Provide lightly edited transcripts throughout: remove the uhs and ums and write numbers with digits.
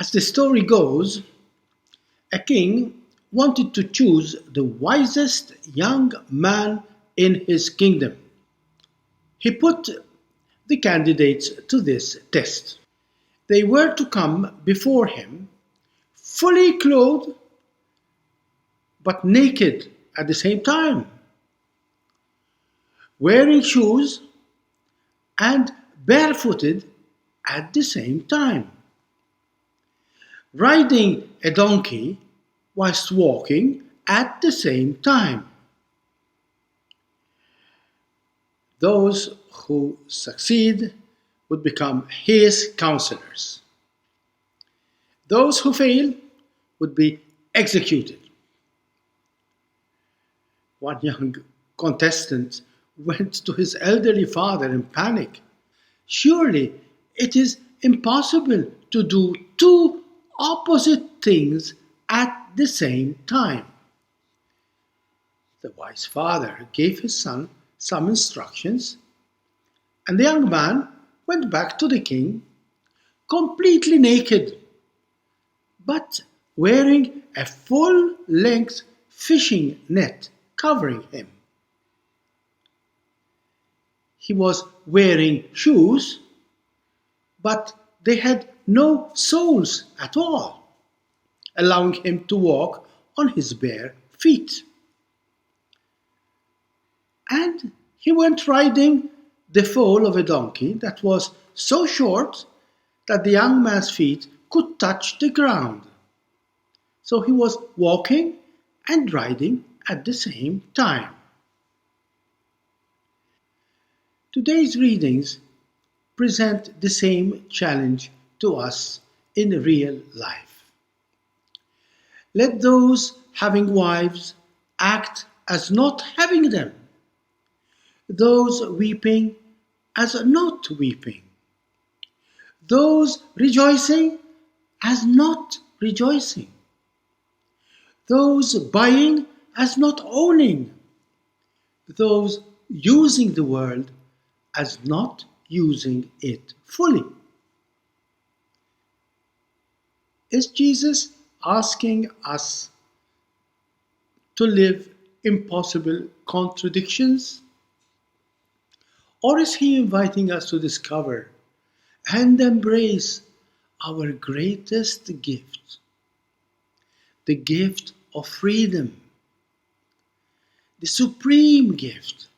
As the story goes, a king wanted to choose the wisest young man in his kingdom. He put the candidates to this test. They were to come before him fully clothed but naked at the same time, wearing shoes and barefooted at the same time, riding a donkey whilst walking at the same time. Those who succeed would become his counselors. Those who fail would be executed. One young contestant went to his elderly father in panic. Surely it is impossible to do two opposite things at the same time. The wise father gave his son some instructions, and the young man went back to the king completely naked, but wearing a full length fishing net covering him. He was wearing shoes, but they had no soles at all, allowing him to walk on his bare feet. And he went riding the foal of a donkey that was so short that the young man's feet could touch the ground. So he was walking and riding at the same time. Today's readings present the same challenge to us in real life. Let those having wives act as not having them, those weeping as not weeping, those rejoicing as not rejoicing, those buying as not owning, those using the world as not using it fully. Is Jesus asking us to live impossible contradictions? Or is he inviting us to discover and embrace our greatest gift, the gift of freedom, the supreme gift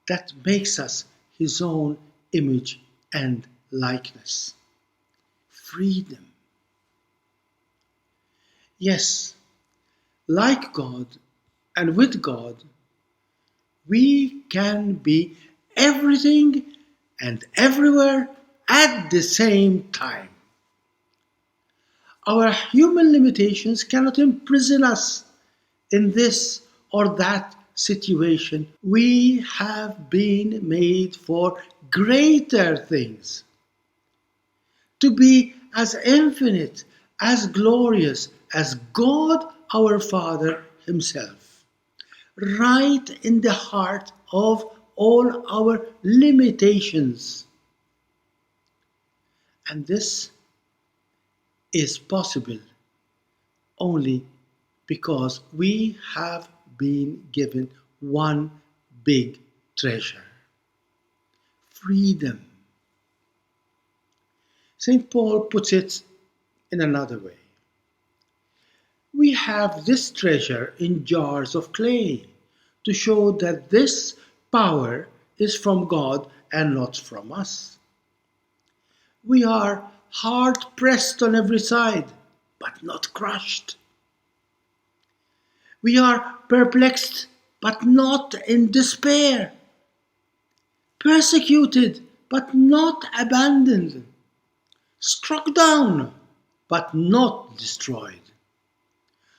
that makes us his own image and likeness? Freedom. Yes, like God and with God, we can be everything and everywhere at the same time. Our human limitations cannot imprison us in this or that situation. We have been made for greater things, to be as infinite, as glorious as God our Father himself, right in the heart of all our limitations. And this is possible only because we have been given one big treasure: freedom. St. Paul puts it in another way. We have this treasure in jars of clay to show that this power is from God and not from us. We are hard pressed on every side, but not crushed. We are perplexed, but not in despair. Persecuted, but not abandoned. Struck down, but not destroyed.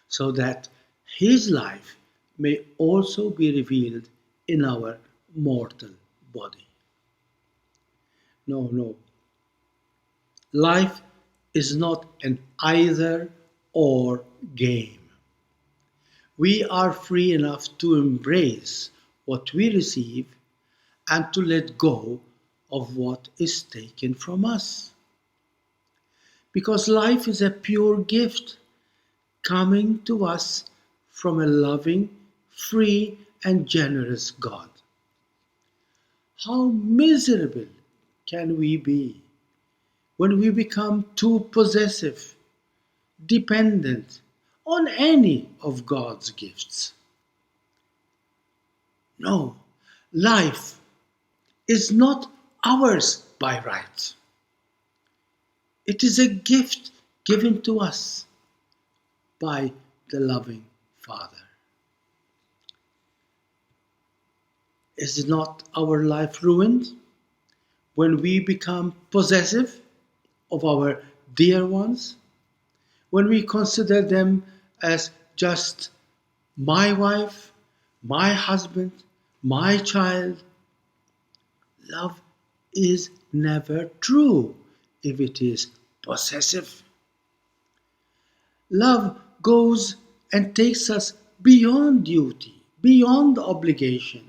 So that his life may also be revealed in our mortal body. No. Life is not an either or game. We are free enough to embrace what we receive and to let go of what is taken from us. because life is a pure gift coming to us from a loving, free, and generous God. How miserable can we be when we become too possessive, dependent on any of God's gifts? No, life is not ours by right. It is a gift given to us by the loving Father. Is not our life ruined when we become possessive of our dear ones? When we consider them as just my wife, my husband, my child? Love is never true if it is possessive. Love goes and takes us beyond duty, beyond obligation,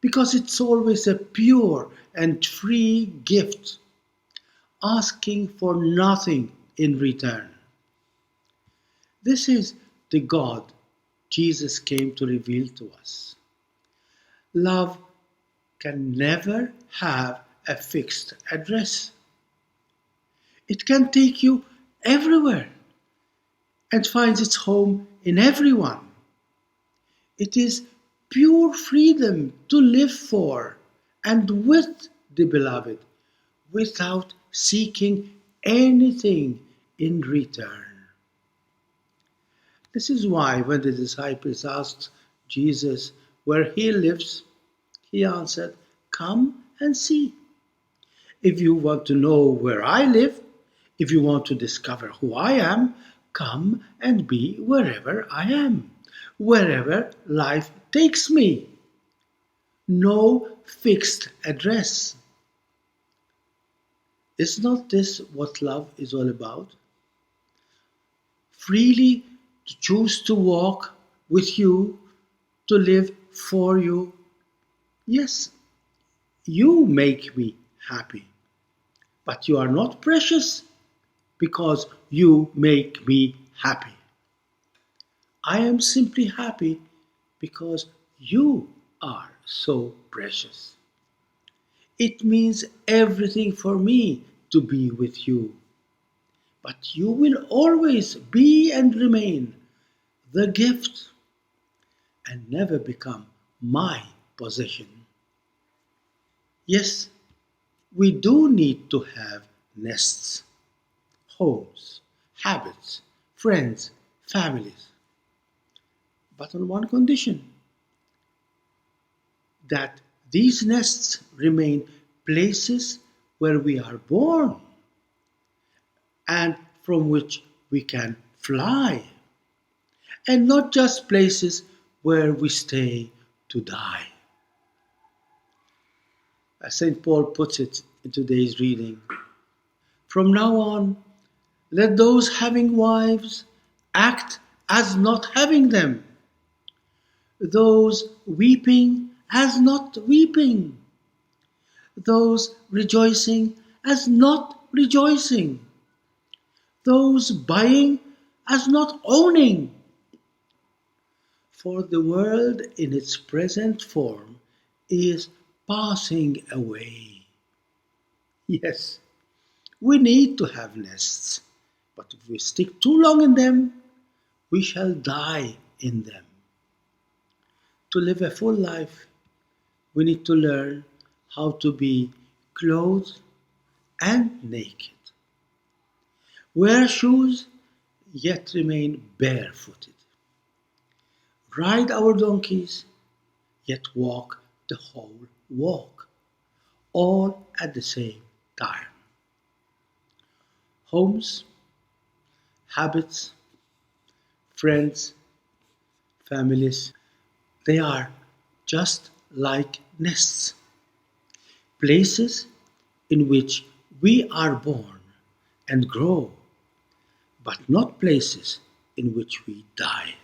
because it's always a pure and free gift, asking for nothing in return. This is the God Jesus came to reveal to us. Love can never have a fixed address. It can take you everywhere and finds its home in everyone. It is pure freedom to live for and with the beloved without seeking anything in return. This is why when the disciples asked Jesus where he lives, he answered, "Come and see." If you want to know where I live, if you want to discover who I am, come and be wherever I am, wherever life takes me. No fixed address. Is not this what love is all about? Freely to choose to walk with you, to live for you. Yes, you make me happy, but you are not precious because you make me happy. I am simply happy because you are so precious. It means everything for me to be with you. But you will always be and remain the gift and never become my possession. Yes, we do need to have nests, homes, habits, friends, families, but on one condition, that these nests remain places where we are born and from which we can fly, and not just places where we stay to die. As St. Paul puts it in today's reading, from now on, let those having wives act as not having them, those weeping as not weeping, those rejoicing as not rejoicing, those buying as not owning. For the world in its present form is passing away. Yes, we need to have nests, but if we stick too long in them, we shall die in them. To live a full life, we need to learn how to be clothed and naked, wear shoes, yet remain barefooted, ride our donkeys, yet walk the whole walk, all at the same time. Homes, habits, friends, families, they are just like nests, places in which we are born and grow, but not places in which we die.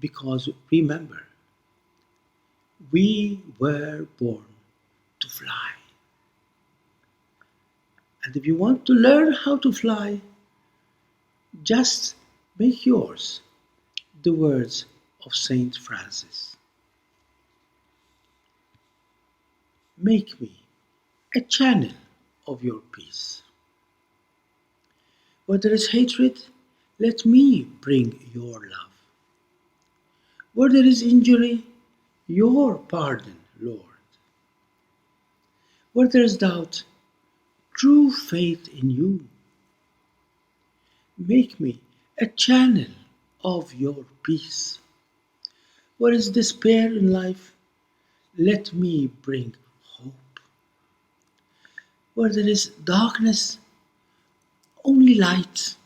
Because remember, we were born to fly. And if you want to learn how to fly, just make yours the words of Saint Francis. Make me a channel of your peace. Where there is hatred, let me bring your love. Where there is injury, your pardon, Lord. Where there is doubt, true faith in you. Make me a channel of your peace. Where is despair in life, let me bring hope. Where there is darkness, only light.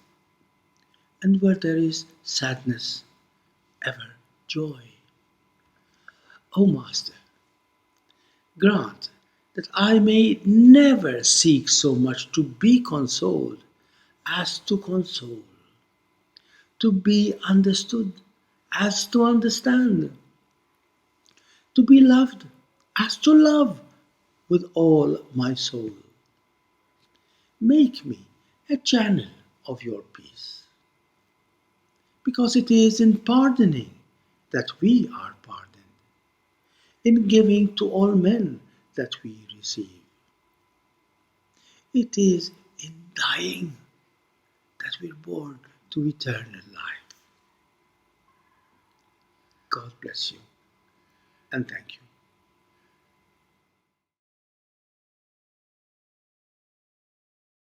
And where there is sadness, ever joy. O Master, grant that I may never seek so much to be consoled as to console, to be understood as to understand, to be loved as to love with all my soul. Make me a channel of your peace, because it is in pardoning that we are pardoned, in giving to all men that we receive. It is in dying that we're born to eternal life. God bless you and thank you.